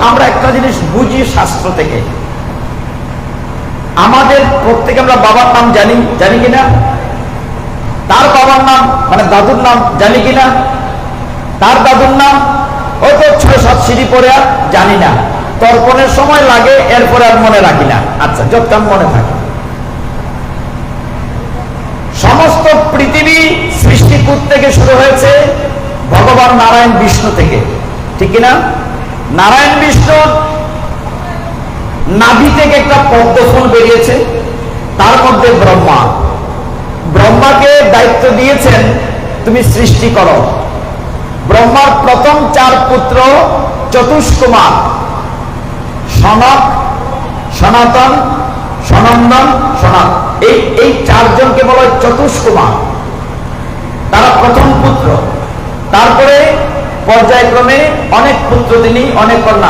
আমরা একটা জিনিস বুঝি শাস্ত্র থেকে, আমাদের প্রত্যেকে আমরা বাবার নাম জানি, জানি কিনা? তার বাবার নাম মানে দাদুর নাম জানি কিনা? তার দাদুর নাম হয়তো 6-7 সিঁড়ি পরে আর জানি না, তর্পণের সময় লাগে, এরপরে আর মনে রাখি না। আচ্ছা, যতক্ষণ মনে থাকে। সমস্ত পৃথিবী সৃষ্টি থেকে শুরু হয়েছে ভগবান নারায়ণ বিষ্ণু থেকে, ঠিক কিনা? নারায়ণ বিষ্ণুর নাভি থেকে একটা পদ্ম ফুল বেরিয়েছে, তার মধ্যে ব্রহ্মা। ব্রহ্মাকে দায়িত্ব দিয়েছেন তুমি সৃষ্টি করো। ব্রহ্মার প্রথম 4 পুত্র চতুষ্কুমার, সনক, সনাতন, সনন্দন, সনাত, এই 4 জনকে বলা হয় চতুষ্কুমার। তারা প্রথম পুত্র। তারপরে পর্যায়ক্রমে অনেক পুত্র তিনি, অনেক কন্যা।